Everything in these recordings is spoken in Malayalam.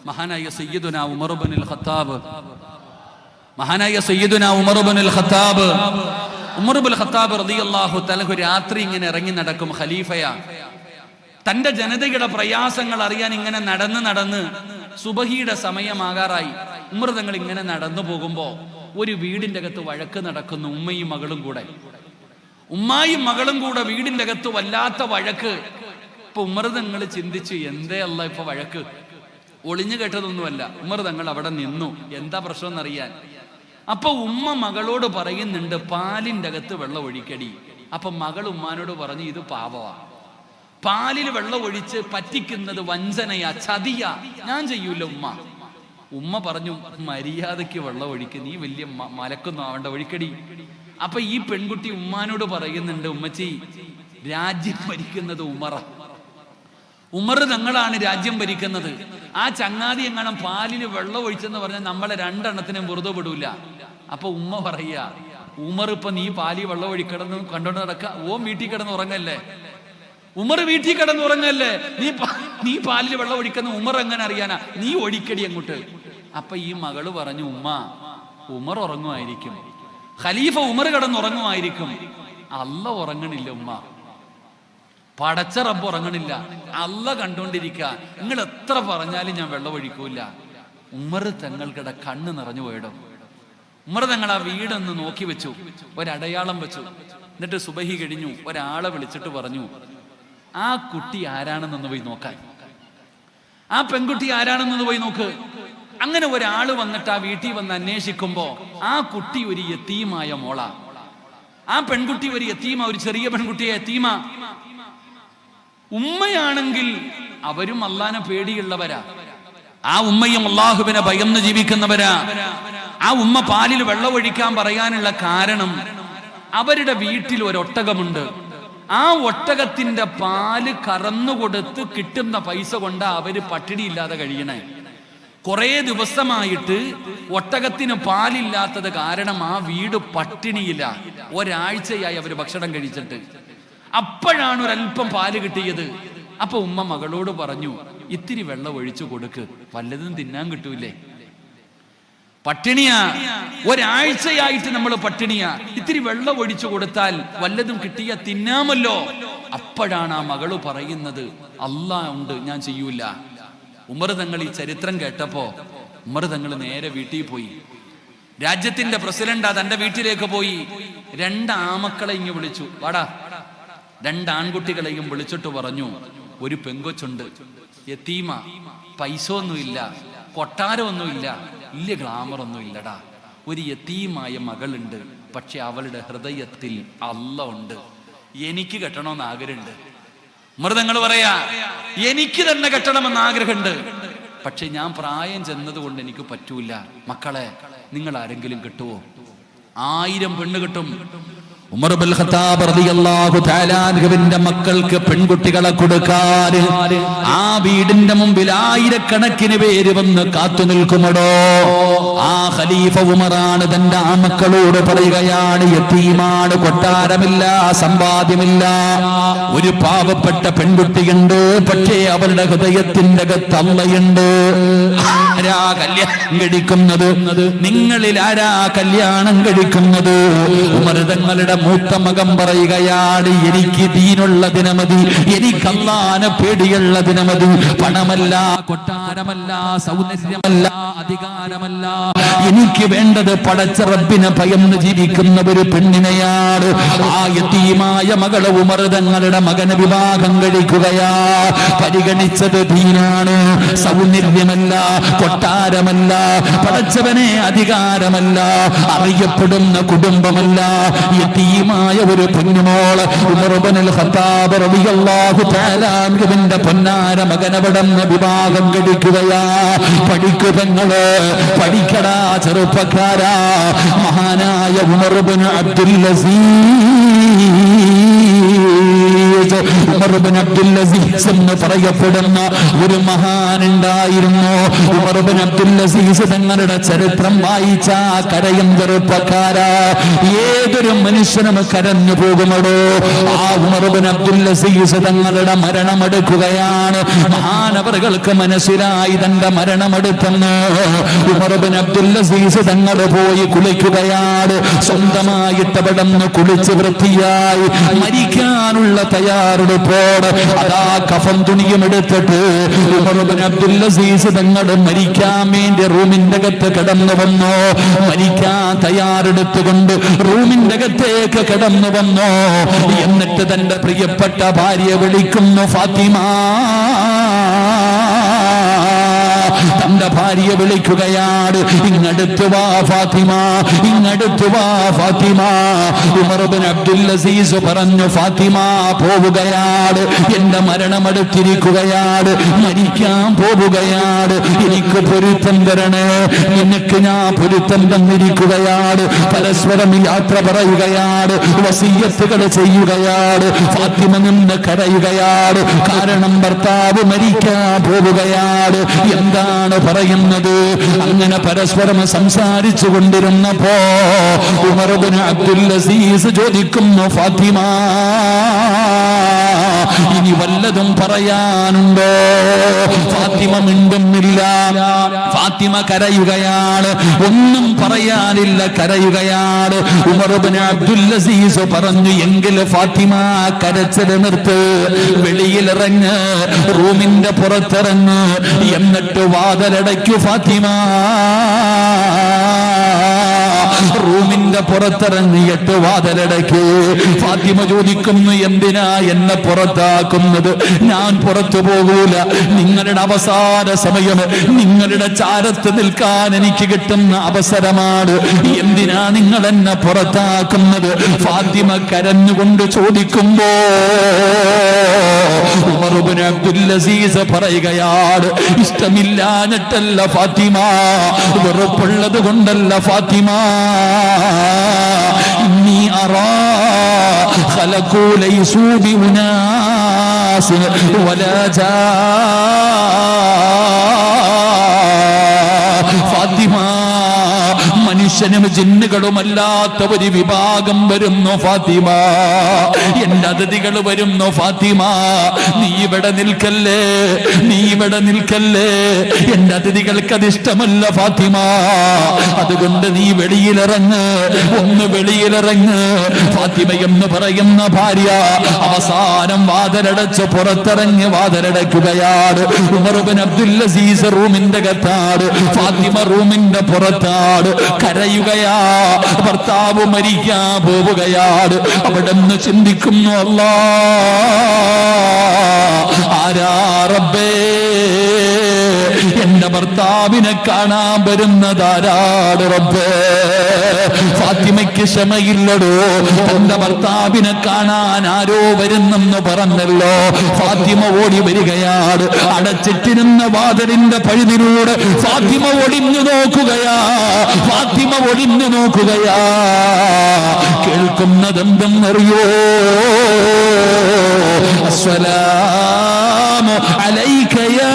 മഹാനായ സയ്യിദുനാ ഉമർ ഇബ്നുൽ ഖത്താബ് ഉമർ ഇബ്നുൽ ഖത്താബ് റളിയല്ലാഹു തആല രാത്രി ഇങ്ങനെ ഇറങ്ങി നടക്കും. ഖലീഫയാ. തന്റെ ജനതയുടെ പ്രയാസങ്ങൾ അറിയാൻ ഇങ്ങനെ നടന്ന് സുബഹിയുടെ സമയമാകാറായി. ഉമർ തങ്ങൾ ഇങ്ങനെ നടന്നു പോകുമ്പോ ഒരു വീടിന്റെ അകത്ത് വഴക്ക് നടക്കുന്നു. ഉമ്മയും മകളും കൂടെ വീടിന്റെ അകത്ത് വല്ലാത്ത വഴക്ക്. ഇപ്പൊ ഉമർ തങ്ങൾ ചിന്തിച്ചു, എന്തേ അല്ല ഇപ്പൊ വഴക്ക്? ഒളിഞ്ഞു കേട്ടതൊന്നുമല്ല. ഉമർ തങ്ങൾ അവിടെ നിന്നു, എന്താ പ്രശ്നം എന്നറിയാൻ. അപ്പൊ ഉമ്മ മകളോട് പറയുന്നുണ്ട്, പാലിന്റെ അകത്ത് വെള്ളം ഒഴിക്കടി. അപ്പൊ മകൾ ഉമ്മാനോട് പറഞ്ഞു, ഇത് പാവവാ, പാലിൽ വെള്ളം ഒഴിച്ച് പറ്റിക്കുന്നത് വഞ്ചനയാ, ചതിയാ, ഞാൻ ചെയ്യൂല ഉമ്മ പറഞ്ഞു, മര്യാദയ്ക്ക് വെള്ളം ഒഴിക്ക്, നീ വലിയ മലക്കൊന്നും ആവണ്ട, ഒഴിക്കടി. അപ്പൊ ഈ പെൺകുട്ടി ഉമ്മാനോട് പറയുന്നുണ്ട്, ഉമ്മച്ചി, രാജ്യം ഭരിക്കുന്നത് ഉമർ തങ്ങളാണ് രാജ്യം ഭരിക്കുന്നത്. ആ ചങ്ങാതി എങ്ങാനും പാലിന് വെള്ളം ഒഴിച്ചെന്ന് പറഞ്ഞാൽ നമ്മളെ രണ്ടെണ്ണത്തിനും വെറുതെ വിടൂല. അപ്പൊ ഉമ്മ പറയാ, ഉമർ ഇപ്പൊ നീ പാലി വെള്ളം ഒഴിക്കടന്ന് കണ്ടോണ്ട് നടക്ക, വീട്ടിൽ കിടന്ന് ഉറങ്ങല്ലേ, ഉമർ വീട്ടിൽ കിടന്ന് ഉറങ്ങല്ലേ, നീ പാലിൽ വെള്ളം ഒഴിക്കുന്ന ഉമർ എങ്ങനെ അറിയാനാ, നീ ഒഴിക്കടി അങ്ങോട്ട്. അപ്പൊ ഈ മകള് പറഞ്ഞു, ഉമർ ഉറങ്ങുമായിരിക്കും, ഖലീഫ ഉമർ കിടന്നുറങ്ങുമായിരിക്കും, അല്ല ഉറങ്ങണില്ല ഉമ്മ, പടച്ച റബ്ബ് ഉറങ്ങണില്ല, അല്ല കണ്ടോണ്ടിരിക്കുക, നിങ്ങൾ എത്ര പറഞ്ഞാലും ഞാൻ വെള്ളം ഒഴിക്കൂല. ഉമർ തങ്ങൾക്കിടെ കണ്ണ് നിറഞ്ഞു പോയിടും. ഉമർ തങ്ങൾ ആ വീടൊന്ന് നോക്കി വെച്ചു, ഒരടയാളം വെച്ചു. എന്നിട്ട് സുബഹി കഴിഞ്ഞു, ഒരാളെ വിളിച്ചിട്ട് പറഞ്ഞു, ആ കുട്ടി ആരാണെന്നൊന്ന് പോയി നോക്കാൻ, ആ പെൺകുട്ടി ആരാണെന്നൊന്ന് പോയി നോക്ക്. അങ്ങനെ ഒരാള് വന്നിട്ട് ആ വീട്ടിൽ വന്ന് അന്വേഷിക്കുമ്പോ ആ കുട്ടി ഒരു യതീമായ മോളാ. ആ പെൺകുട്ടി ഒരു യതീമ, ഒരു ചെറിയ പെൺകുട്ടിയെ യതീമ. ഉമ്മയാണെങ്കിൽ അവരും അള്ളാനെ പേടിയുള്ളവരാ, ആ ഉമ്മയും അള്ളാഹുവിനെ ഭയന്ന് ജീവിക്കുന്നവരാ. ആ ഉമ്മ പാലിൽ വെള്ളം ഒഴിക്കാൻ പറയാനുള്ള കാരണം, അവരുടെ വീട്ടിൽ ഒരു ഒട്ടകമുണ്ട്. ആ ഒട്ടകത്തിന്റെ പാല് കറന്നുകൊടുത്ത് കിട്ടുന്ന പൈസ കൊണ്ട് അവര് പട്ടിണിയില്ലാതെ കഴിയണേ. കുറെ ദിവസമായിട്ട് ഒട്ടകത്തിന് പാലില്ലാത്തത് കാരണം ആ വീട് പട്ടിണിയില്ല. ഒരാഴ്ചയായി അവര് ഭക്ഷണം കഴിച്ചിട്ട്. അപ്പോഴാണ് ഒരല്പം പാല് കിട്ടിയത്. അപ്പൊ ഉമ്മ മകളോട് പറഞ്ഞു, ഇത്തിരി വെള്ളം ഒഴിച്ചു കൊടുക്ക്, വല്ലതും തിന്നാൻ കിട്ടൂലേ, പട്ടിണിയാ, ഒരാഴ്ചയായിട്ട് നമ്മൾ പട്ടിണിയാ, ഇത്തിരി വെള്ളം ഒഴിച്ചു കൊടുത്താൽ വല്ലതും കിട്ടിയ തിന്നാമല്ലോ. അപ്പോഴാണ് ആ മകള് പറയുന്നത്, അല്ലാഹ് ഉണ്ട്, ഞാൻ ചെയ്യൂല. ഉമർ തങ്ങൾ ഈ ചരിത്രം കേട്ടപ്പോ ഉമർ തങ്ങൾ നേരെ വീട്ടിൽ പോയി. രാജ്യത്തിന്റെ പ്രസിഡന്റാ, തന്റെ വീട്ടിലേക്ക് പോയി. 2 ആമക്കളെ ഇങ്ങ് വിളിച്ചു, വാടാ. 2 ആൺകുട്ടികളെയും വിളിച്ചിട്ട് പറഞ്ഞു, ഒരു പെങ്കൊച്ചുണ്ട്, യതീമ, പൈസ ഒന്നുമില്ല, കൊട്ടാരമൊന്നുമില്ല, വലിയ ഗ്ലാമറൊന്നും ഇല്ലടാ, ഒരു യതീമായ മകളുണ്ട്, പക്ഷെ അവളുടെ ഹൃദയത്തിൽ അല്ലാഹ് ഉണ്ട്, എനിക്ക് കെട്ടണമെന്ന് ആഗ്രഹമുണ്ട്. മൃതങ്ങൾ പറയാ, എനിക്ക് തന്നെ കെട്ടണമെന്ന് ആഗ്രഹമുണ്ട്, പക്ഷെ ഞാൻ പ്രായം ചെന്നത് കൊണ്ട് എനിക്ക് പറ്റൂല. മക്കളെ, നിങ്ങൾ ആരെങ്കിലും കിട്ടുവോ? 1000 പെണ്ണ് കിട്ടും. ഉമർ ഇബ്നുൽ ഖത്താബ് റളിയല്ലാഹു തആല അൻഹുവിന്റെ മക്കൾക്ക് പെൺകുട്ടികളെ കൊടുക്കാൻ ആ വീടിന്റെ മുമ്പിൽ 1000കണക്കിന് പേര് വന്ന് കാത്തു നിൽക്കുമടോ. ആ ഖലീഫ ഉമറാണ് തന്റെ ആ മക്കളോട് പറയുകയാണ്, യതീമാണ്, കൊട്ടാരമില്ല, സമ്പാദ്യമില്ല, ഒരു പാവപ്പെട്ട പെൺകുട്ടിയുണ്ട്, പക്ഷേ അവരുടെ ഹൃദയത്തിന്റെ അകത്ത് അല്ലാഹുണ്ട്. ആരാ കല്യാണം കഴിക്കുന്നത്? നിങ്ങളിൽ ആരാ കല്യാണം കഴിക്കുന്നത്? ഉമർ തങ്ങളുടെ മൂത്ത മകൻ പറയുകയാണ്, എനിക്ക് ദീനുള്ളതിനെ മതി, എനിക്ക് അല്ലാഹുവിനെ പേടിയുള്ളതിനെ മതി. പണമല്ല, കൊട്ടാരമല്ല, സൗന്ദര്യമല്ല, അധികാരമല്ല, എനിക്ക് വേണ്ടത് പടച്ച റബ്ബിനെ ഭയന്ന് ജീവിക്കുന്ന ഒരു പെണ്ണിനെയാണ്. ആ യതീമായ മകളെ ഉമർ തങ്ങളുടെ മകന് വിവാഹം കഴിക്കുകയാ. പരിഗണിച്ചത് ദീനാണ്, സൗന്ദര്യമല്ല, കൊട്ടാരമല്ല, പടച്ചവനെ അധികാരമല്ല, അറിയപ്പെടുന്ന കുടുംബമല്ല, യതീമായ ഒരു പൊന്നുമോള് ഉമർ ഇബ്നുൽ ഖത്താബ് റളിയല്ലാഹു തആല അൻഹുവിന്റെ പൊന്നാര മകനവിടന്ന് വിവാഹം കഴിക്കുകയാ. പഠിക്കുതങ്ങള്, പഠിക്കടാ ചെറുപ്പക്കാരാ. മഹാനായ ഉമർ ഇബ്നു അബ്ദുൽ അസീസ് അസീസ് ഉമർ ഇബ്നു അബ്ദുൽ അസീസ് എന്ന് പറയപ്പെടുന്ന ഒരു മഹാനുണ്ടായിരുന്നു. ഉമർ ഇബ്നു അബ്ദുൽ അസീസ് തങ്ങളുടെ ചരിത്രം വായിച്ച കരയും ചെറുപ്പക്കാരാ, ഏതൊരു മനുഷ്യനും കരഞ്ഞു പോകുമടോ. ആ ഉമർ ഇബ്നു അബ്ദുൽ അസീസ് തങ്ങളുടെ മരണമെടുക്കുകയാണ്. മഹാനവറുകൾക്ക് മനസ്സിലായി തന്റെ മരണമെടുത്തെന്ന്. ഉമർ ഇബ്നു അബ്ദുൽ അസീസ് തങ്ങൾ പോയി കുളിക്കുകയാണ്. സ്വന്തമായിട്ട് അവിടുന്ന് കുളിച്ച് വൃത്തിയായി മരിക്കാനുള്ള തയ്യാറെടുപ്പോടെ അതാ കഫൻ തുണിയും എടുത്തിട്ട് ഉമർ ഇബ്നു അബ്ദുൽ അസീസ് തങ്ങൾ മരിക്കാൻ വേണ്ടി റൂമിന്റെ അകത്ത് കടന്നു വന്നു. മരിക്കാൻ തയ്യാറെടുത്തുകൊണ്ട് റൂമിന്റെ അകത്തേക്ക് കടന്നു വന്നു. എന്നിട്ട് തന്റെ പ്രിയപ്പെട്ട ഭാര്യ വിളിക്കുന്നു, ഫാത്തിമ. തന്റെ ഭാര്യ വിളിക്കുകയാണ്, ഇങ്ങടുത്ത് വാ ഫാത്തിമ, ഇങ്ങടുത്ത് വാ ഫാത്തിമ. ഉമർ ഇബ്നു അബ്ദുൽ അസീസ് പറഞ്ഞു, ഫാത്തിമ പോവുകയാണ്, എന്റെ മരണമെടുത്തിരിക്കുകയാണ്, മരിക്കാൻ പോവുകയാണ്, എനിക്ക് പൊരുത്തം തരണേ. നിനക്ക് ഞാൻ പൊരുത്തം തന്നിരിക്കുകയാണ്. പരസ്പരം യാത്ര പറയുകയാണ്, വസിയ്യത്തുകൾ ചെയ്യുകയാണ്. ഫാത്തിമ നിന്ന് കരയുകയാണ്, കാരണം ഭർത്താവ് മരിക്കാൻ പോവുകയാണ്. എന്താണ് പറയുന്നത്? അങ്ങനെ പരസ്പരം സംസാരിച്ചു കൊണ്ടിരുന്നപ്പോ ഉമർ ഇബ്നു അബ്ദുൽ അസീസ് ചോദിക്കുന്നു, ഫാത്തിമ ഇനി വല്ലതും പറയാനുണ്ടോ? ഫാത്തിമ മിണ്ടുന്നില്ല. ഫാത്തിമ കരയുകയാണ്, ഒന്നും പറയാനില്ല, കരയുകയാണ്. ഉമർ ഇബ്നു അബ്ദുൽ അസീസ് പറഞ്ഞു, എങ്കിൽ ഫാത്തിമ കരച്ചിൽ നിർത്ത്, വെളിയിലിറങ്ങ്, റൂമിന്റെ പുറത്തിറങ്ങ്, എന്നിട്ട് വാതിലടയ്ക്കു ഫാത്തിമ. റൂമിന്റെ പുറത്തിറങ്ങിയിട്ട് വാതിലടയ്ക്ക്. ഫാത്തിമ ചോദിക്കുന്നു, എന്തിനാ എന്നെ പുറത്താക്കുന്നത്? ഞാൻ പുറത്തു പോകൂല, നിങ്ങളുടെ അവസാന സമയം, നിങ്ങളുടെ ചാരത്ത് നിൽക്കാൻ എനിക്ക് കിട്ടുന്ന അവസരമാണ്, എന്തിനാ നിങ്ങൾ എന്നെ പുറത്താക്കുന്നത്? ഫാത്തിമ കരഞ്ഞുകൊണ്ട് ചോദിക്കുമ്പോ ഉമർ ഇബ്നു അബ്ദുൽ അസീസ് പറയുകയാണ്, ഇഷ്ടമില്ലാഞ്ഞിട്ടല്ല ഫാത്തിമ, വെറുപ്പുള്ളത് കൊണ്ടല്ല ഫാത്തിമ, ഇന്നി അറാ ഖലഖൂ ലൈസൂ ബിഉനാസ് വലാ ജാ. ഫാത്തിമ, മനുഷ്യനും ജിന്നുകളുമല്ലാത്ത ഒരു വിഭാഗം വരുന്നു ഫാത്തിമ, എന്റെ അതിഥികൾ വരുന്നു ഫാത്തിമ, നീ ഇവിടെ നിൽക്കല്ലേ, നീ ഇവിടെ നിൽക്കല്ലേ, എന്റെ അതിഥികൾക്ക് അതിഷ്ടമല്ല ഫാത്തിമ, അതുകൊണ്ട് നീ വെളിയിലിറങ്ങ്, ഒന്ന് വെളിയിലിറങ്ങ്. ഫാത്തിമ എന്ന് പറയുന്ന ഭാര്യ അവസാനം വാതിലടച്ച് പുറത്തിറങ്ങി വാതിലടയ്ക്കുകയാണ്. ഉമർ ഇബ്നു അബ്ദുൽ അസീസ് റൂമിന്റെ അകത്താണ്, ഫാത്തിമ റൂമിന്റെ പുറത്താണ്, കരയുകയാ. ഭർത്താവ് മരിക്കാൻ പോവുകയാണ്. അവിടെ നിന്ന് ചിന്തിക്കുന്നു, അല്ലാ ആരാ റബ്ബേ, എന്റെ ഭർത്താവിനെ കാണാൻ വരുന്നതാരാണ് റബ്ബേ? ഫാത്തിമയ്ക്ക് ക്ഷമയില്ലടോ, തന്റെ ഭർത്താവിനെ കാണാൻ ആരോ വരുന്നെന്ന് പറഞ്ഞല്ലോ. ഫാത്തിമ ഓടി വരികയാണ്. അടച്ചിട്ടിരുന്ന വാതിലിന്റെ പഴുതിലൂടെ ഫാത്തിമ ഒളിഞ്ഞു നോക്കുകയാ, ഫാത്തിമ ഒളിഞ്ഞു നോക്കുകയാ. കേൾക്കുന്നതെന്തെന്നറിയോ? അസ്സലാമു അലൈക യാ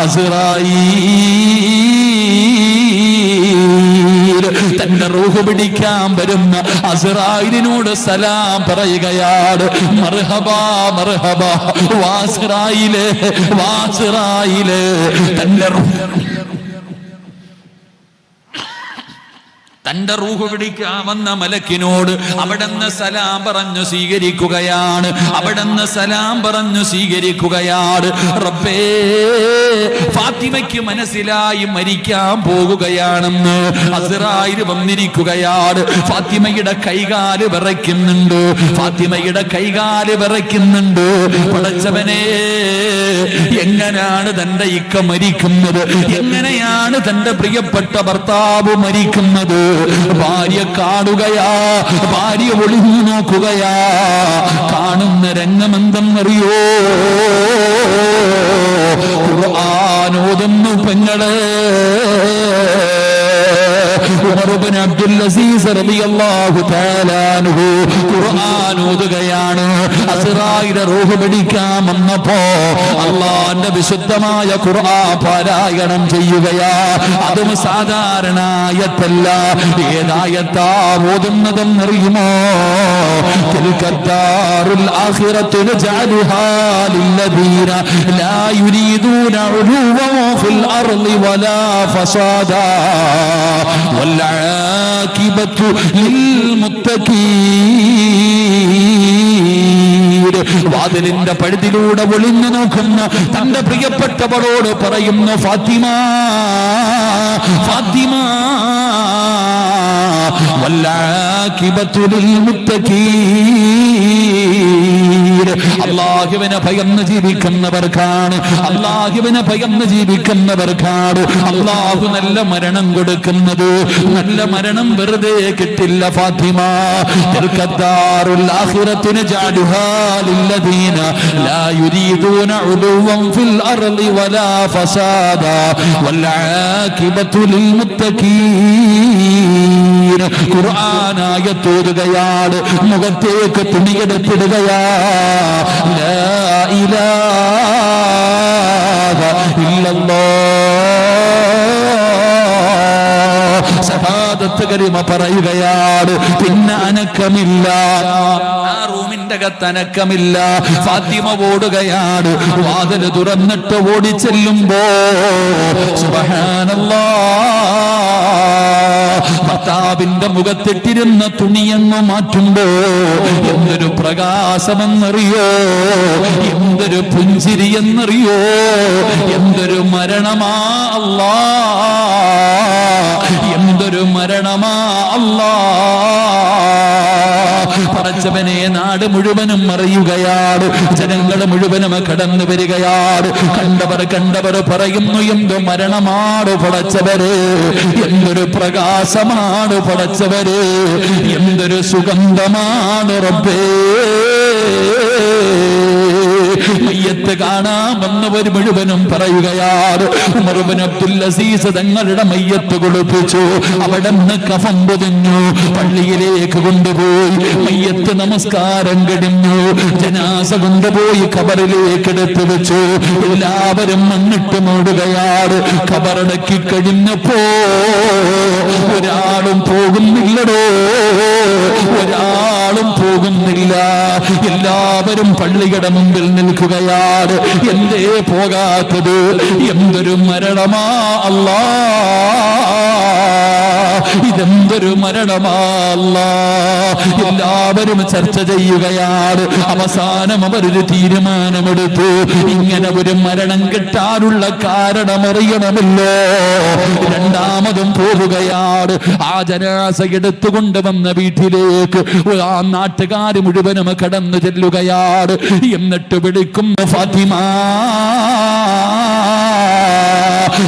അസ്റായീൽ. തന്റെ റൂഹ് പിടിക്കാൻ വരുന്ന അസ്റായിലിനോട് സലാം പറയുകയാണ്. മർഹബാ മർഹബാ വാസ്റായിലേ, വാസ്റായിലേ. തന്റെ റൂഹ് പിടിക്കാൻ വന്ന മലക്കിനോട് അവിടുന്ന് സലാം പറഞ്ഞു സ്വീകരിക്കുകയാണ്, അവിടുന്ന് സലാം പറഞ്ഞു സ്വീകരിക്കുകയാണ്. റബ്ബേ, ഫാത്തിമയ്ക്ക് മനസ്സിലായി മരിക്കാൻ പോകുകയാണെന്ന്. അസ്റായിൽ വന്നിരിക്കുകയാണ്. ഫാത്തിമയുടെ കൈകാല് വിറയ്ക്കുന്നുണ്ട്, ഫാത്തിമയുടെ കൈകാല് വിറയ്ക്കുന്നുണ്ട്. പടച്ചവനെ, എങ്ങനെയാണ് തന്റെ ഇക്ക മരിക്കുന്നത്? എങ്ങനെയാണ് തന്റെ പ്രിയപ്പെട്ട ഭർത്താവ് മരിക്കുന്നത്? ഭാര്യ കാണുകയാ, ഭാര്യ ഒളിഞ്ഞു നോക്കുകയാ. കാണുന്ന രംഗമെന്തെന്നറിയോ? ഖുർആൻ ഓതുന്നു പെങ്ങളെ. ഉമർ ഇബ്നു അബ്ദുൽ അസീസ് റളിയല്ലാഹു തആല അൻഹു ഖുർആൻ ഓതുകയാണ്. അസ്റായിലെ റൂഹ് പിടിക്കാൻ വന്നപ്പോ അല്ലാഹുവിന്റെ വിശുദ്ധമായ ഖുർആൻ പാരായണം ചെയ്യുകയാ. അതും സാധാരണ ആയത്തല്ല. ഏതായത്താ ഓതുന്നതെന്നറിയുമോ? തിൽക്കദ്ദാറുൽ ആഖിറത്തു നജഅലുഹാ ലില്ലദീന ലാ യുരീദൂന ഉലുവൻ ഫിൽ അർളി വലാ ഫസാദാ വൽ ആഖിബത്തു ലിൽ മുത്തഖീൻ. വാതിലിന്റെ പഴുതിലൂടെ ഒളിഞ്ഞു നോക്കുന്ന തന്റെ പ്രിയപ്പെട്ടവളോട് പറയുന്നു, ഫാത്തിമ ഫാത്തിമ വല്ലാഖിബത്തു ലിൽ മുത്തഖീൻ. അല്ലാഹുവിനെ ഭയന്ന് ജീവിക്കുന്നവർക്കാണ്, അല്ലാഹുവിനെ ഭയന്ന് ജീവിക്കുന്നവർക്കാണ് അല്ലാഹു നല്ല മരണം കൊടുക്കുന്നത്. നല്ല മരണം വെറുതെ കിട്ടില്ല ഫാത്തിമ. തിൽക്കദ്ദാറുൽ ആഖിറത്തു നജഅലുഹാ ലില്ലദീന ലാ യുരീദൂന ഉലുവൻ ഫിൽ അർളി വലാ ഫസാദാ വൽ ആഖിബത്തു ലിൽ മുത്തഖീൻ. ഖുർആൻ ആയത്തോതുകയാണ്, മുഖത്തേക്ക് തുണിയെടുത്തിടുകയാ. ലാ ഇലാഹ ഇല്ലല്ലാഹ് ഷഹാദത്ത് കലിമ പറയുകയാണ്. പിന്നെ അനക്കമില്ല, ആ റൂമിന്റെ അകത്ത് അനക്കമില്ല. ഫാത്തിമ ഓടുകയാണ്. വാതിൽ തുറന്നിട്ട് ഓടിച്ചെല്ലുമ്പോ സുബ്ഹാനല്ലാഹ്, ഭർത്താവിന്റെ മുഖത്തിട്ടിരുന്ന തുണിയെന്ന് മാറ്റുമ്പോ എന്തൊരു പ്രകാശമെന്നറിയോ, എന്തൊരു പുഞ്ചിരി എന്നറിയോ, എന്തൊരു മരണമാ അല്ലാ, എന്തൊരു മരണമാ അല്ലാ. പടച്ചവനെ നാട് മുഴുവനും അറിയുകയാണ്, ജനങ്ങൾ മുഴുവനും കടന്നു വരികയാണ്. കണ്ടവർ പറയുന്നു, എന്ത് മരണമാണ് പടച്ചവര്, എന്തൊരു പ്രകാശമാണ് പടച്ചവര്, എന്തൊരു സുഗന്ധമാണ് റബ്ബേ. മയ്യത്ത് കാണാൻ വന്നവർ മുഴുവനും പറയുകയാണ്, ഉമർ ഇബ്നു അബ്ദുൽ അസീസ് തങ്ങളുടെ മയ്യത്ത് കുളിപ്പിച്ചു, അവിടെ നിന്ന് കഫൻ പൊതിഞ്ഞു, പള്ളിയിലേക്ക് കൊണ്ടുപോയി. മയ്യത്ത് നമസ്കാരം കഴിഞ്ഞു, ജനാസ കൊണ്ടുപോയി ഖബറിലേക്ക് എടുത്തു വെച്ചു. എല്ലാവരും മണ്ണിട്ട് മൂടുകയാണ്. ഖബറടക്കി കഴിഞ്ഞപ്പോ ഒരാളും പോകുന്നില്ലടോ, ഒരാളും പോകുന്നില്ല. എല്ലാവരും പള്ളിയുടെ മുമ്പിൽ നിൽക്കുകയാണ്. എന്തേ പോകാത്തത്? എന്തൊരു മരണമാ അല്ലാ, ഇതെന്തൊരു മരണമാ അല്ലാ. എല്ലാവരും ചർച്ച ചെയ്യുകയാണ്. അവസാനം അവരൊരു തീരുമാനമെടുത്തു, ഇങ്ങനെ ഒരു മരണം കിട്ടാനുള്ള കാരണമറിയണമല്ലോ. രണ്ടാമതും പോവുകയാണ്. ആ ജനാസ എടുത്തുകൊണ്ടുവന്ന വീട്ടിലേക്ക് ആ നാട്ടുകാർ മുഴുവനും കടന്നു ചെല്ലുകയാണ്. എന്നിട്ട് വിളിക്കുന്നു, ഫാത്തിമ.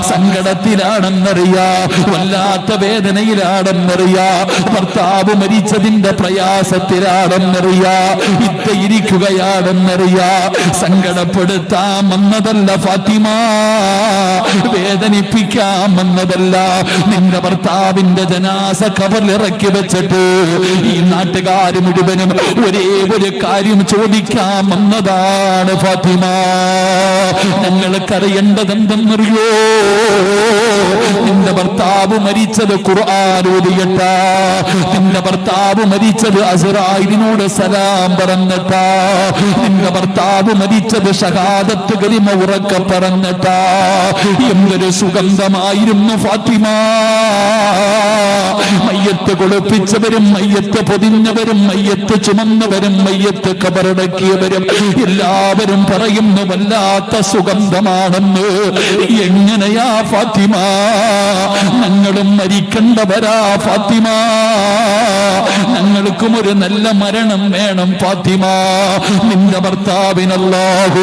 സങ്കടത്തിലാണെന്നറിയാ, വല്ലാത്ത വേദനയിലാണെന്നറിയാ, ഭർത്താവ് മരിച്ചതിന്റെ പ്രയാസത്തിലാണെന്നറിയാ, ഇരിക്കുകയാണെന്നറിയാ. സങ്കടപ്പെടുത്താൻ വന്നതല്ല ഫാത്തിമ, വേദനിപ്പിക്കാൻ വന്നതല്ല. നിന്റെ ഭർത്താവിന്റെ ജനാസ ഖബറിലിറക്കി വെച്ചിട്ട് ഈ നാട്ടുകാർ മുഴുവനും ഒരേ ഒരു കാര്യം ചോദിക്കാൻ വന്നതാണ് ഫാത്തിമ. ഞങ്ങൾക്കറിയേണ്ടതെന്തെന്നറിയോ, നിന്റെ ഭർത്താവ് മരിച്ചത് ഖുർആൻ ഓതിയിട്ടാ, നിന്റെ ഭർത്താവ് മരിച്ചത് അസ്റായിലിനോട് സലാം പറഞ്ഞിട്ടാ, നിന്റെ ഭർത്താവ് മരിച്ചത് ഷഹാദത്ത് കലിമ ഉറക്കെ പറഞ്ഞിട്ടാ. എന്തൊരു സുഗന്ധമായിരുന്നു ഫാത്തിമ. മയ്യത്ത് കുളിപ്പിച്ചവരും മയ്യത്ത് പൊതിഞ്ഞവരും മയ്യത്ത് ചുമന്നവരും മയ്യത്ത് ഖബറടക്കിയവരും എല്ലാവരും പറയുന്നു, വല്ലാത്ത സുഗന്ധമാണെന്ന്. എങ്ങനെയാ ഫാത്തിമ? ഞങ്ങളും മരിക്കേണ്ടവരാ ഫാത്തിമ, ഞങ്ങൾക്കും ഒരു നല്ല മരണം വേണം ഫാത്തിമ. നിന്റെ ഭർത്താവിനല്ലാഹു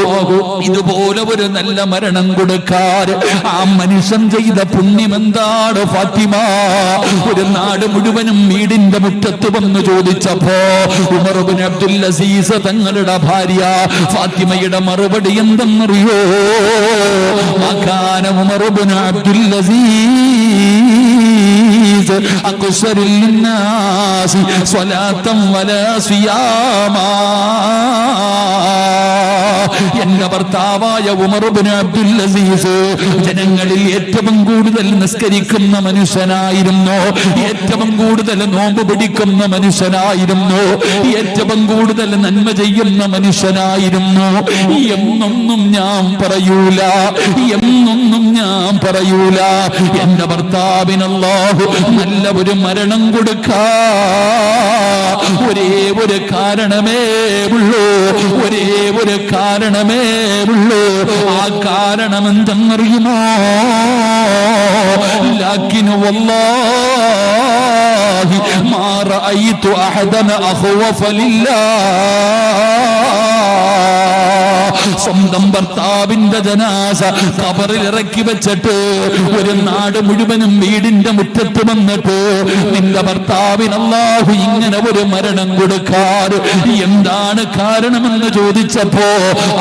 ഇതുപോലെ ഒരു നല്ല മരണം കൊടുക്കാൻ ആ മനുഷ്യൻ ചെയ്ത പുണ്യം എന്താണ് ഫാത്തിമ? ഒരു നാട് മുഴുവനും വീടിന്റെ മുറ്റത്ത് വന്ന് ചോദിച്ചപ്പോ ഉമർ ഇബ്നു അബ്ദുൽ അസീസ് തങ്ങളുടെ ഭാര്യ ഫാത്തിമയുടെ മറുപടി എന്തെന്നറിയോ? മകാന ഉമർ ഇബ്നു അബ്ദുൽ അസീസ് അക്സറിൽ നാസി സ്വലാത്തൻ വലാ സിയാമാ. എന്റെ ഭർത്താവായ ഉമർ ഇബ്നു അബ്ദുൽ അസീസ് ജനങ്ങളിൽ ഏറ്റവും കൂടുതൽ നിസ്കരിക്കുന്ന മനുഷ്യനായിരുന്നു, ഏറ്റവും കൂടുതൽ നോമ്പ് പിടിക്കുന്ന മനുഷ്യനായിരുന്നു, ഏറ്റവും കൂടുതൽ നന്മ ചെയ്യുന്ന മനുഷ്യനായിരുന്നു. എന്നൊന്നും ഞാൻ പറയൂല, എന്നൊന്നും ഞാൻ പറയൂല. എന്റെ ഭർത്താവിന് അല്ലാഹു നല്ല ഒരു മരണം കൊടുക്കാ ഒരേ ഒരു കാരണമേ ഉള്ളൂ, ഒരേ ഒരു കാരണമേ ഉള്ളൂ. ആ കാരണം എന്തെന്നറിയുമോ? ലാകിൻ വല്ലാഹി മാ റഅയ്തു അഹദൻ അഖ്വഫ ലില്ലാഹ്. സ്വന്തം ഭർത്താവിന്റെ ജനാസ ഖബറിൽ ഇറക്കി വെച്ചിട്ട് ഒരു നാട് മുഴുവനും വീടിന്റെ മുറ്റത്ത് വന്നിട്ട് നിന്റെ ഭർത്താവിന് അല്ലാഹു ഇങ്ങനെ ഒരു മരണം കൊടുക്കാറ് എന്താണ് കാരണമെന്ന് ചോദിച്ചപ്പോ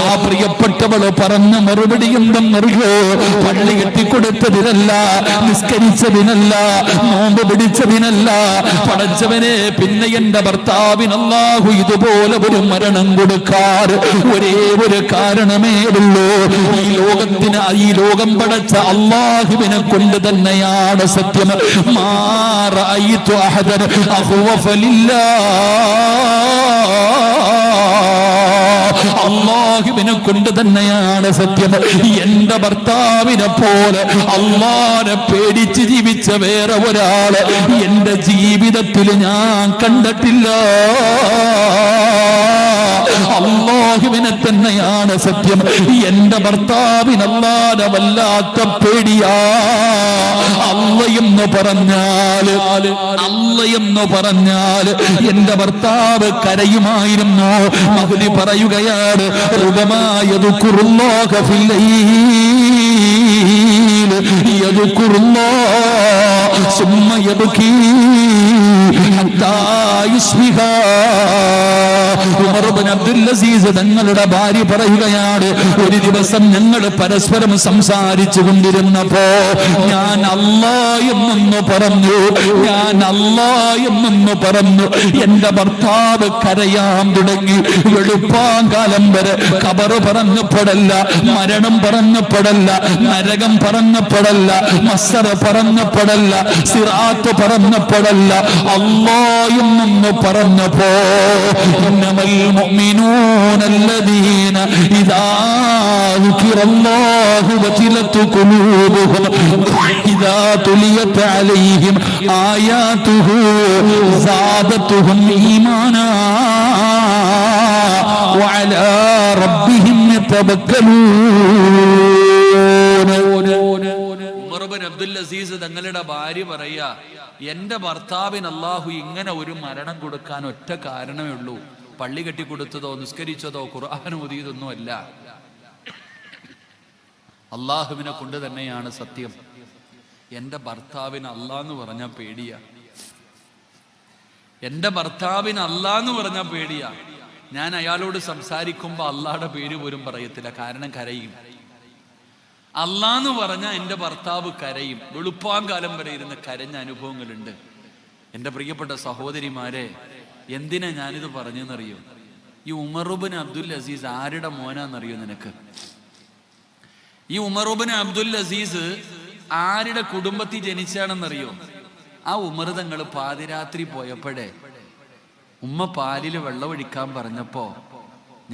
ആ പ്രിയപ്പെട്ടവള് പറഞ്ഞ മറുപടി എന്തെന്നറിയോ? പള്ളി കെട്ടിക്കൊടുത്തതിനല്ല, നിസ്കരിച്ചതിനല്ല, നോമ്പ് പിടിച്ചതിനല്ല. പടച്ചവനെ, പിന്നെ എന്റെ ഭർത്താവിന് അല്ലാഹു ഇതുപോലെ ഒരു മരണം കൊടുക്കാറ് ഒരേ ഒരു കാരണമേ ഉള്ളൂ. ഈ ലോകം പടച്ച അല്ലാഹുവിനെ കൊണ്ട് തന്നെയാണ് സത്യം. മാ റഅയ്തു അഹദൻ അഖ്വഫ ലില്ലാഹ്. അല്ലാഹുവിനെ കൊണ്ട് തന്നെയാണ് സത്യം. എന്റെ ഭർത്താവിനെ പോലെ അല്ലാഹുവിനെ പേടിച്ച് ജീവിച്ച വേറെ ഒരാള് എന്റെ ജീവിതത്തിൽ ഞാൻ കണ്ടിട്ടില്ല. അല്ലാഹുവിനെ തന്നെയാണ് സത്യം. എന്റെ ഭർത്താവിന് അല്ലാഹുവിനെ വല്ലാത്ത പേടിയാ. അല്ലാഹെന്ന് പറഞ്ഞാല് എന്റെ ഭർത്താവ് കരയുമായിരുന്നു. മഹ്ദി പറയുകയാണ്, റുബമായദുകുറുല്ലാഹ ഫിൽ ലൈൽ യദുകുറുല്ലാഹ സുമ്മ യബ്കി ഹത്താ യുസ്ബിഹ. ഉമർ ഇബ്നു അബ്ദുൽ അസീസ് തങ്ങളുടെ ഭാര്യ പറയുകയാണ്, ഒരു ദിവസം ഞങ്ങൾ പരസ്പരം സംസാരിച്ചു കൊണ്ടിരുന്നപ്പോ ഞാൻ അല്ലാഹ് എന്നൊന്ന് പറഞ്ഞു, ഞാൻ അല്ലാഹ് എന്നൊന്ന് പറഞ്ഞു. എന്റെ ഭർത്താവ് കരയാൻ തുടങ്ങി. വെളുപ്പാങ്കാലം വരെ ഖബർ പറഞ്ഞപ്പെടല്ല, മരണം പറഞ്ഞപ്പെടല്ല, നരകം പറഞ്ഞപ്പെടല്ല, മസ്സറ പറഞ്ഞപ്പെടല്ല, സിറാത്ത് പറഞ്ഞപ്പെടല്ല. അല്ലാഹ് എന്നൊന്ന് പറഞ്ഞപ്പോ ഇന്നമൽ മുഅ്മിനൂന الذين إذا ذكر الله وجلت قلوبهم إذا تليت عليهم آياته زادتهم إيمانا وعلى ربهم يتوكلون. ഉമർ ഇബ്നു അബ്ദുൽ അസീസ് തങ്ങളുടെ ഭാര്യ പറയാ, എന്റെ ഭർത്താവിന് അല്ലാഹു ഇങ്ങനെ ഒരു മരണം കൊടുക്കാൻ ഒറ്റ കാരണമേ ഉള്ളൂ. പള്ളി കെട്ടിക്കൊടുത്തതോ നിസ്കരിച്ചതോ ഖുർആൻ ഓതിയതൊന്നും അല്ല. അള്ളാഹുവിനെ കൊണ്ട് തന്നെയാണ് സത്യം. എന്റെ ഭർത്താവിന് അല്ലാന്ന് പറഞ്ഞ പേടിയാ, എന്റെ ഭർത്താവിന് അല്ലാന്ന് പറഞ്ഞ പേടിയാ. ഞാൻ അയാളോട് സംസാരിക്കുമ്പോ അള്ളാഹുടെ പേര് പോലും പറയത്തില്ല, കാരണം കരയും. അല്ലാന്ന് പറഞ്ഞ എന്റെ ഭർത്താവ് കരയും. വെളുപ്പാങ്കാലം വരെ ഇരുന്ന് കരഞ്ഞ അനുഭവങ്ങളുണ്ട്. എന്റെ പ്രിയപ്പെട്ട സഹോദരിമാരെ, എന്തിനാ ഞാനിത് പറഞ്ഞെന്നറിയോ? ഈ ഉമർ ഇബ്നു അബ്ദുൽ അസീസ് ആരുടെ മോനാന്നറിയോ നിനക്ക്? ഈ ഉമർ ഇബ്നു അബ്ദുൽ അസീസ് ആരുടെ കുടുംബത്തിൽ ജനിച്ചാണെന്നറിയോ? ആ ഉമർ തങ്ങൾ പാതിരാത്രി പോയപ്പോഴേ ഉമ്മ പാലില് വെള്ളമൊഴിക്കാൻ പറഞ്ഞപ്പോ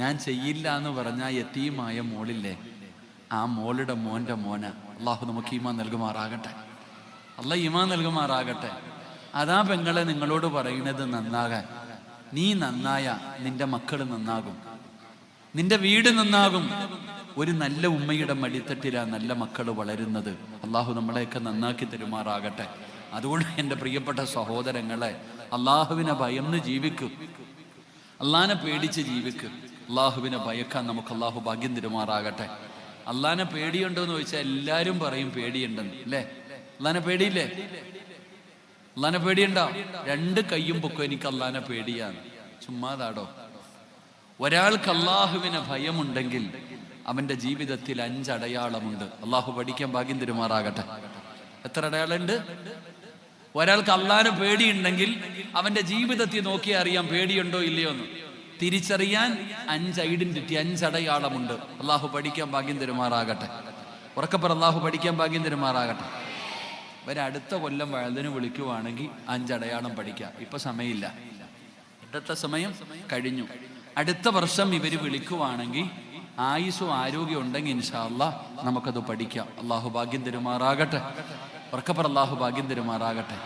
ഞാൻ ചെയ്യില്ല എന്ന് പറഞ്ഞ യതീമായ മോളില്ലേ, ആ മോളുടെ മോന്റെ മോന. അള്ളാഹു നമുക്ക് ഈമാൻ നൽകുമാറാകട്ടെ, അള്ളാഹ് ഈമാൻ നൽകുമാറാകട്ടെ. അതാ പെങ്ങളെ നിങ്ങളോട് പറയുന്നത്, നന്നാകാൻ. നീ നന്നായ നിന്റെ മക്കൾ നന്നാകും, നിന്റെ വീട് നന്നാകും. ഒരു നല്ല ഉമ്മയുടെ മടിത്തട്ടിലാ നല്ല മക്കൾ വളരുന്നത്. അള്ളാഹു നമ്മളെയൊക്കെ നന്നാക്കി തരുമാറാകട്ടെ. അതുകൊണ്ട് എൻ്റെ പ്രിയപ്പെട്ട സഹോദരങ്ങളെ, അള്ളാഹുവിനെ ഭയന്ന് ജീവിക്കും, അള്ളാഹിനെ പേടിച്ച് ജീവിക്കും. അള്ളാഹുവിനെ ഭയക്കാൻ നമുക്ക് അള്ളാഹു ഭാഗ്യം തരുമാറാകട്ടെ. അള്ളാഹിനെ പേടിയുണ്ടോ എന്ന് ചോദിച്ചാൽ എല്ലാവരും പറയും പേടിയുണ്ടെന്ന്, അല്ലേ? അള്ളാഹിനെ പേടിയില്ലേ? അള്ളാഹിനെ പേടിയുണ്ടോ? രണ്ട് കയ്യും പൊക്കും എനിക്ക് അള്ളാഹിനെ പേടിയാണ്. ചുമ്മാതാടോ. ഒരാൾക്ക് അള്ളാഹുവിനെ ഭയമുണ്ടെങ്കിൽ അവന്റെ ജീവിതത്തിൽ 5 അടയാളമുണ്ട്. അള്ളാഹു പഠിക്കാൻ ഭാഗ്യം തരുമാറാകട്ടെ. എത്ര അടയാളമുണ്ട്? ഒരാൾക്ക് അള്ളാഹനെ പേടിയുണ്ടെങ്കിൽ അവന്റെ ജീവിതത്തിൽ നോക്കിയാൽ അറിയാം പേടിയുണ്ടോ ഇല്ലയോ എന്ന്. തിരിച്ചറിയാൻ 5 ഐഡന്റിറ്റി, 5 അടയാളമുണ്ട്. അള്ളാഹു പഠിക്കാൻ ഭാഗ്യം തരുമാറാകട്ടെ. ഉറക്കപ്പുറം അള്ളാഹു പഠിക്കാൻ ഭാഗ്യം തരുമാറാകട്ടെ. അടുത്ത കൊല്ലം വഴുതിന് വിളിക്കുവാണെങ്കിൽ 5 അടയാളം പഠിക്കാം. ഇപ്പൊ സമയമില്ല, ഇന്നത്തെ സമയം കഴിഞ്ഞു. അടുത്ത വർഷം ഇവര് വിളിക്കുവാണെങ്കിൽ ആയുസ്സും ആരോഗ്യം ഉണ്ടെങ്കിൽ ഇൻഷാ അല്ലാഹ് നമുക്കത് പഠിക്കാം. അള്ളാഹു ഭാഗ്യം തരുമാറാകട്ടെ. ഉറക്കപ്പുറം അള്ളാഹു ഭാഗ്യം തരുമാറാകട്ടെ.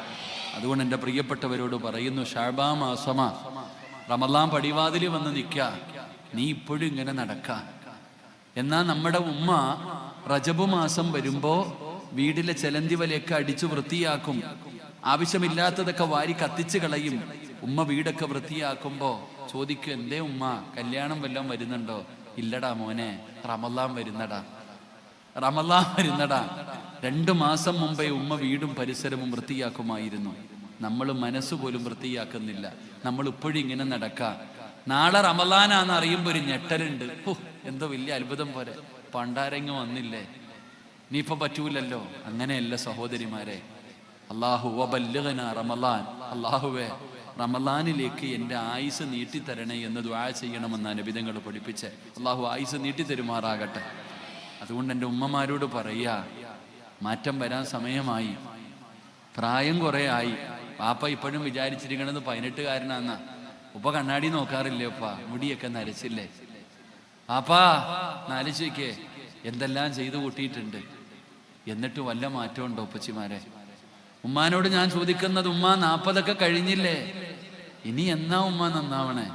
അതുകൊണ്ട് എൻ്റെ പ്രിയപ്പെട്ടവരോട് പറയുന്നു, ഷഅബാ മാസമാ, റമളാൻ പടിവാതിൽ വന്ന് നിൽക്ക, നീ ഇപ്പോഴും ഇങ്ങനെ നടക്ക. എന്നാൽ നമ്മുടെ ഉമ്മ റജബ് മാസം വരുമ്പോ വീട്ടിലെ ചെലന്തി വലയൊക്കെ അടിച്ചു വൃത്തിയാക്കും, ആവശ്യമില്ലാത്തതൊക്കെ വാരി കത്തിച്ച് കളയും. ഉമ്മ വീടൊക്കെ വൃത്തിയാക്കുമ്പോ ചോദിക്കും, എന്തേ ഉമ്മ കല്യാണം വല്ലതും വരുന്നുണ്ടോ? ഇല്ലടാ മോനെ, റമളാൻ വരുന്നടാ, റമളാൻ വരുന്നടാ. 2 മാസം മുമ്പേ ഉമ്മ വീടും പരിസരവും വൃത്തിയാക്കുമായിരുന്നു. നമ്മൾ മനസ്സുപോലും വൃത്തിയാക്കുന്നില്ല. നമ്മൾ ഇപ്പോഴും ഇങ്ങനെ നടക്കാം. നാളെ റമളാനാന്ന് അറിയുമ്പോൾ ഒരു ഞെട്ടലുണ്ട്. എന്തോ വലിയ അത്ഭുതം പോലെ, പണ്ടാരെങ്ങും വന്നില്ലേ, ഇനിയിപ്പൊ പറ്റൂലല്ലോ. അങ്ങനെയല്ല സഹോദരിമാരെ. അല്ലാഹു വബല്ലിഗ്നാ റമളാൻ, അല്ലാഹുവേ റമളാനിലേക്ക് എൻ്റെ ആയുസ് നീട്ടിത്തരണേ എന്ന് ദുആ ചെയ്യണമെന്നാണ് നബിതങ്ങൾ പഠിപ്പിച്ച്. അല്ലാഹു ആയുസ് നീട്ടിത്തരുമാറാകട്ടെ. അതുകൊണ്ട് എൻ്റെ ഉമ്മമാരോട് പറയാ, മാറ്റം വരാൻ സമയമായി, പ്രായം കുറേ ആയി. പാപ്പ ഇപ്പോഴും വിചാരിച്ചിരിക്കണത് 18കാരനാന്നാ. ഉപ്പ കണ്ണാടി നോക്കാറില്ലേ? ഉപ്പ മുടിയൊക്കെ നരച്ചില്ലേ? പാപ്പാ നാലിച്ചയ്ക്ക് എന്തെല്ലാം ചെയ്തു കൂട്ടിയിട്ടുണ്ട്, എന്നിട്ട് വല്ല മാറ്റം ഉണ്ടോ ഉപ്പച്ചിമാരെ? ഉമ്മാനോട് ഞാൻ ചോദിക്കുന്നത്, ഉമ്മ 40ഒക്കെ കഴിഞ്ഞില്ലേ, ഇനി എന്നാ ഉമ്മ നന്നാവണേ?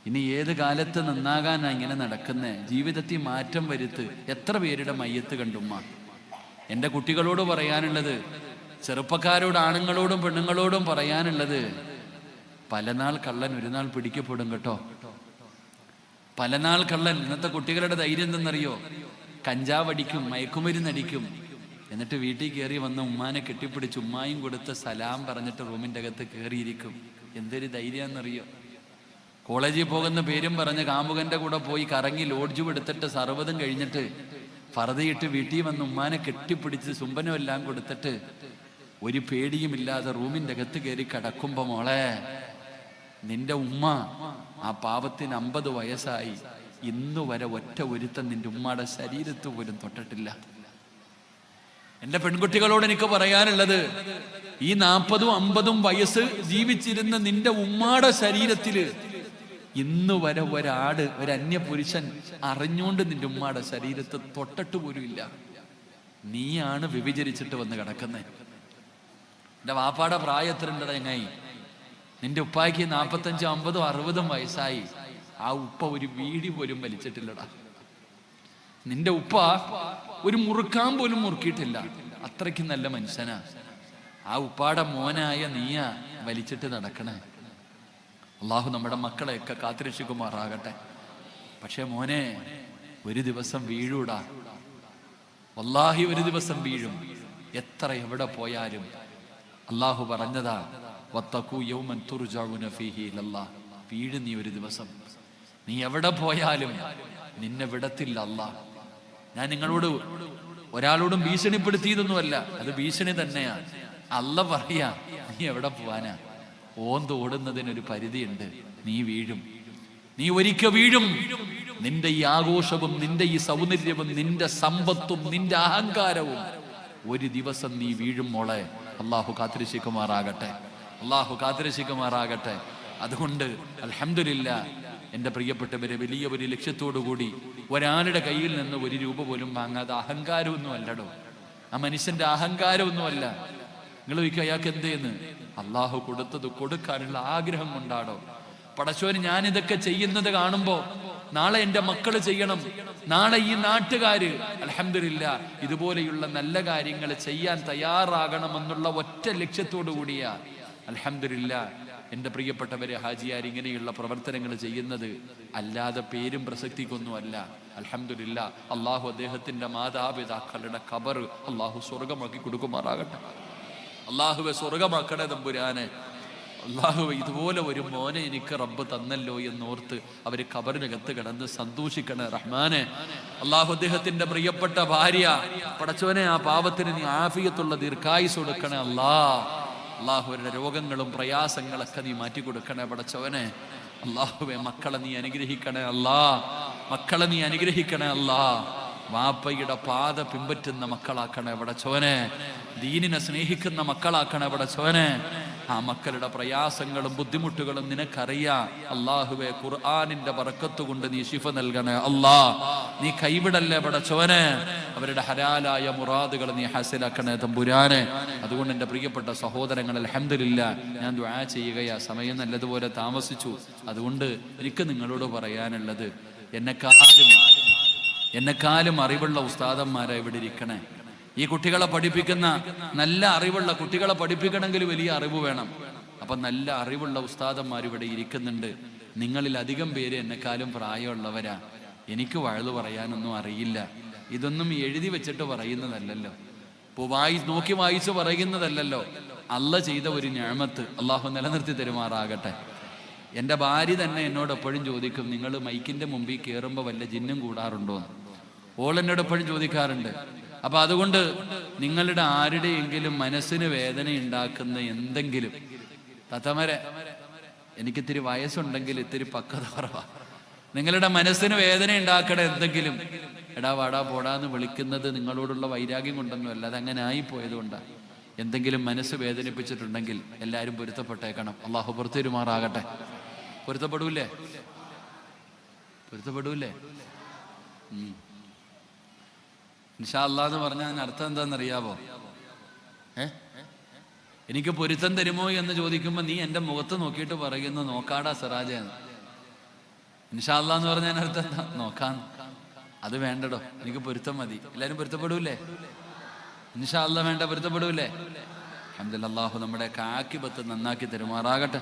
ഇനി ഏത് കാലത്ത് നന്നാകാനാ ഇങ്ങനെ നടക്കുന്നേ? ജീവിതത്തിൽ മാറ്റം വരുത്ത്. എത്ര പേരുടെ മയ്യത്ത് കണ്ടുമ്മ. എൻ്റെ കുട്ടികളോട് പറയാനുള്ളത്, ചെറുപ്പക്കാരോട്, ആണുങ്ങളോടും പെണ്ണുങ്ങളോടും പറയാനുള്ളത്, പലനാൾ കള്ളൻ ഒരു നാൾ പിടിക്കപ്പെടും കേട്ടോ. പലനാൾ കള്ളൻ. ഇന്നത്തെ കുട്ടികളുടെ ധൈര്യം എന്തെന്നറിയോ? കഞ്ചാവടിക്കും, മയക്കുമരുന്നടിക്കും, എന്നിട്ട് വീട്ടിൽ കയറി വന്ന ഉമ്മാനെ കെട്ടിപ്പിടിച്ച് ഉമ്മായും കൊടുത്ത് സലാം പറഞ്ഞിട്ട് റൂമിൻ്റെ അകത്ത് കയറിയിരിക്കും. എന്തൊരു ധൈര്യമെന്നറിയോ? കോളേജിൽ പോകുന്ന പേരും പറഞ്ഞ് കാമുകന്റെ കൂടെ പോയി കറങ്ങി ലോഡ്ജും എടുത്തിട്ട് സർവ്വതും കഴിഞ്ഞിട്ട് ഫർദയിട്ട് വീട്ടിൽ വന്ന് ഉമ്മാനെ കെട്ടിപ്പിടിച്ച് ചുംബനം എല്ലാം കൊടുത്തിട്ട് ഒരു പേടിയുമില്ലാതെ റൂമിൻ്റെ അകത്ത് കയറി കിടക്കുമ്പോ, മോളെ നിന്റെ ഉമ്മ ആ പാവത്തിന് 50 വയസ്സായി, ഇന്നു വരെ ഒറ്റ ഒരുത്തൻ നിന്റെ ഉമ്മയുടെ ശരീരത്ത് പോലും തൊട്ടിട്ടില്ല. എന്റെ പെൺകുട്ടികളോട് എനിക്ക് പറയാനുള്ളത്, ഈ 40ഉം 50ഉം വയസ്സ് ജീവിച്ചിരുന്ന നിന്റെ ഉമ്മാടെ ശരീരത്തില് ഇന്ന് വരെ ഒരാട്, ഒരു അന്യപുരുഷൻ അറിഞ്ഞുകൊണ്ട് നിന്റെ ഉമ്മാടെ ശരീരത്ത് തൊട്ടിട്ട് പോലും ഇല്ല. നീയാണ് വ്യഭിചരിച്ചിട്ട് വന്ന് കിടക്കുന്നത്. എന്റെ വാപ്പാടെ പ്രായത്തിലുണ്ടടാ ചങ്ങായി. നിന്റെ ഉപ്പായ്ക്ക് 45, 50, 60 വയസ്സായി. ആ ഉപ്പ ഒരു വീടി പോലും വലിച്ചിട്ടില്ലടാ. നിന്റെ ഉപ്പ ഒരു മുറുക്കാൻ പോലും മുറുക്കിയിട്ടില്ല. അത്രയ്ക്ക് നല്ല മനുഷ്യനാ. ആ ഉപ്പാടെ മോനായ നീയാ വലിച്ചിട്ട് നടക്കണേ. അള്ളാഹു നമ്മുടെ മക്കളെയൊക്കെ കാത്തുരക്ഷിക്കുമാറാകട്ടെ. പക്ഷെ മോനെ, ഒരു ദിവസം വീഴൂടാ. വല്ലാഹി ഒരു ദിവസം വീഴും. എത്ര എവിടെ പോയാലും അള്ളാഹു പറഞ്ഞതാ, വത്തഖൂ യൗമൻ തുർജഊന ഫീഹി ഇലല്ലാഹ്. വീഴും നീ ഒരു ദിവസം. നീ എവിടെ പോയാലും നിന്നെ വിടത്തില്ല അല്ലാഹ്. ഞാൻ നിങ്ങളോട് ഒരാളോടും ഭീഷണിപ്പെടുത്തിയതൊന്നുമല്ല, അത് ഭീഷണി തന്നെയാ. അല്ല പറയാ, നീ എവിടെ പോവാനാ? ഓടുന്നതിനൊരു പരിധിയുണ്ട്. നീ വീഴും, നീ ഒരിക്കൽ വീഴും. നിന്റെ ഈ ആഘോഷവും നിന്റെ ഈ സൗന്ദര്യവും നിന്റെ സമ്പത്തും നിന്റെ അഹങ്കാരവും ഒരു ദിവസം നീ വീഴും മോളെ. അള്ളാഹു കാത്തുരക്ഷിക്കുമാറാകട്ടെ. അള്ളാഹു കാത്തുരക്ഷിക്കുമാറാകട്ടെ. അതുകൊണ്ട് അൽഹംദുലില്ലാഹ് എൻ്റെ പ്രിയപ്പെട്ടവരെ, വലിയ ഒരു ലക്ഷ്യത്തോടു കൂടി ഒരാളുടെ കയ്യിൽ നിന്ന് 1 രൂപ പോലും വാങ്ങാതെ, അഹങ്കാരമൊന്നും അല്ലടോ, ആ മനുഷ്യന്റെ അഹങ്കാരമൊന്നുമല്ല. നിങ്ങൾ ചോദിക്കുക അയാൾക്ക് എന്തേന്ന്? അള്ളാഹു കൊടുത്തത് കൊടുക്കാനുള്ള ആഗ്രഹം കൊണ്ടാടോ? പടച്ചോന് ഞാൻ ഇതൊക്കെ ചെയ്യുന്നത് കാണുമ്പോ നാളെ എൻ്റെ മക്കള് ചെയ്യണം, നാളെ ഈ നാട്ടുകാര് അൽഹംദുലില്ലാഹ് ഇതുപോലെയുള്ള നല്ല കാര്യങ്ങൾ ചെയ്യാൻ തയ്യാറാകണമെന്നുള്ള ഒറ്റ ലക്ഷ്യത്തോടു കൂടിയാ അൽഹംദുലില്ലാഹ് എൻ്റെ പ്രിയപ്പെട്ടവരെ ഹാജിയാർ ഇങ്ങനെയുള്ള പ്രവർത്തനങ്ങൾ ചെയ്യുന്നത്. അല്ലാതെ പേരും പ്രസക്തിക്കൊന്നുമല്ല. അൽഹംദുലില്ലാഹ് അള്ളാഹു അദ്ദേഹത്തിന്റെ മാതാപിതാക്കളുടെ ഖബർ അള്ളാഹു സ്വർഗമാക്കി കൊടുക്കുമാറാകട്ടെ. അള്ളാഹുവെ സ്വർഗമാക്കണേ തമ്പുരാനെ. അല്ലാഹു ഇതുപോലെ ഒരു മോനെ എനിക്ക് റബ്ബ് തന്നല്ലോ എന്നോർത്ത് അവര് ഖബറിനകത്ത് കിടന്ന് സന്തോഷിക്കണേ റഹ്മാനെ. അല്ലാഹു അദ്ദേഹത്തിന്റെ പ്രിയപ്പെട്ട ഭാര്യ പടച്ചോനെ ആ പാപത്തിന് നീ ആഫിയത്തുള്ള ദീർഘായുസ് കൊടുക്കണേ അല്ലാഹുവിന്റെ രോഗങ്ങളും പ്രയാസങ്ങളൊക്കെ നീ മാറ്റി കൊടുക്കണേ പടച്ചോനെ. അല്ലാഹുവേ മക്കളെ നീ അനുഗ്രഹിക്കണേ മക്കളെ നീ അനുഗ്രഹിക്കണേ വാപ്പയുടെ പാത പിൻപറ്റുന്ന മക്കളാക്കണേ പടച്ചോനെ. ദീനിനെ സ്നേഹിക്കുന്ന മക്കളാക്കണേ പടച്ചോനെ. ആ മക്കളുടെ പ്രയാസങ്ങളും ബുദ്ധിമുട്ടുകളും നിനക്കറിയാം അല്ലാഹുവേ. ഖുർആനിന്റെ ബറക്കത്ത് കൊണ്ട് നീ ശിഫ നൽകണേ നീ കൈവിടല്ലേ പടച്ചോനെ. അവരുടെ ഹലാലായ മുറാദുകൾ നീ ഹാസിലാക്കണേ തമ്പുരാനെ. അതുകൊണ്ട് എൻ്റെ പ്രിയപ്പെട്ട സഹോദരങ്ങൾ, അൽഹംദുലില്ലാ, ഞാൻ ദുആ ചെയ്യുകയാ. സമയം നല്ലതുപോലെ താമസിച്ചു. അതുകൊണ്ട് എനിക്ക് നിങ്ങളോട് പറയാനുള്ളത്, എന്നെക്കാളും അറിവുള്ള ഉസ്താദന്മാരെ ഇവിടെ ഇരിക്കണേ. ഈ കുട്ടികളെ പഠിപ്പിക്കുന്ന നല്ല അറിവുള്ള കുട്ടികളെ പഠിപ്പിക്കണമെങ്കിൽ വലിയ അറിവ് വേണം. അപ്പൊ നല്ല അറിവുള്ള ഉസ്താദന്മാർ ഇവിടെ ഇരിക്കുന്നുണ്ട്. നിങ്ങളിൽ അധികം പേര് എന്നെക്കാളും പ്രായമുള്ളവരാ. എനിക്ക് വഴുതു പറയാനൊന്നും അറിയില്ല. ഇതൊന്നും എഴുതി വെച്ചിട്ട് പറയുന്നതല്ലല്ലോ, നോക്കി വായിച്ച് പറയുന്നതല്ലല്ലോ. അല്ല ചെയ്ത ഒരു നിഅമത്ത് അല്ലാഹു നിലനിർത്തി തരുമാറാകട്ടെ. എൻ്റെ ഭാര്യ തന്നെ എന്നോട് എപ്പോഴും ചോദിക്കും, നിങ്ങൾ മൈക്കിന്റെ മുമ്പിൽ കയറുമ്പോൾ വല്ല ജിന്നും കൂടാറുണ്ടോ? ഓൾ എന്നോട് എപ്പോഴും ചോദിക്കാറുണ്ട്. അപ്പൊ അതുകൊണ്ട് നിങ്ങളുടെ ആരുടെയെങ്കിലും മനസ്സിന് വേദന ഉണ്ടാക്കുന്ന എന്തെങ്കിലും, തത്തമരെ എനിക്കിത്തിരി വയസ്സുണ്ടെങ്കിൽ ഇത്തിരി പക്വത കുറവാ, നിങ്ങളുടെ മനസ്സിന് വേദന ഉണ്ടാക്കണ എന്തെങ്കിലും, എടാ വാടാ പോടാന്ന് വിളിക്കുന്നത് നിങ്ങളോടുള്ള വൈരാഗ്യം കൊണ്ടൊന്നുമല്ല, അതങ്ങനെ ആയിപ്പോയത് കൊണ്ടാണ്. എന്തെങ്കിലും മനസ്സ് വേദനിപ്പിച്ചിട്ടുണ്ടെങ്കിൽ എല്ലാവരും പൊരുത്തപ്പെട്ടേക്കണം. അള്ളാഹു പുറത്തേരുമാറാകട്ടെ. പൊരുത്തപ്പെടൂലേ? ഇൻഷാ അല്ലാഹ് എന്ന് പറഞ്ഞാൽ അർത്ഥം എന്താണെന്നറിയാവോ? എനിക്ക് പൊരുത്തം തരുമോ എന്ന് ചോദിക്കുമ്പോൾ നീ എൻ്റെ മുഖത്ത് നോക്കിയിട്ട് പറയുന്നു നോക്കാടാ സിറാജെന്ന്. ഇൻഷാ അല്ലാഹ് എന്ന് പറഞ്ഞാൽ അർത്ഥം എന്താ? നോക്കാന്ന്. അത് വേണ്ടടോ, എനിക്ക് പൊരുത്തം മതി. എല്ലാവരും പൊരുത്തപ്പെടൂലേ? ഇൻഷാ അല്ലാഹ് വേണ്ട, പൊരുത്തപ്പെടൂലേ? അൽഹംദുലില്ലാഹ്, അല്ലാഹു നമ്മുടെ ആഖിബത്ത് നന്നാക്കി തരുമാറാകട്ടെ.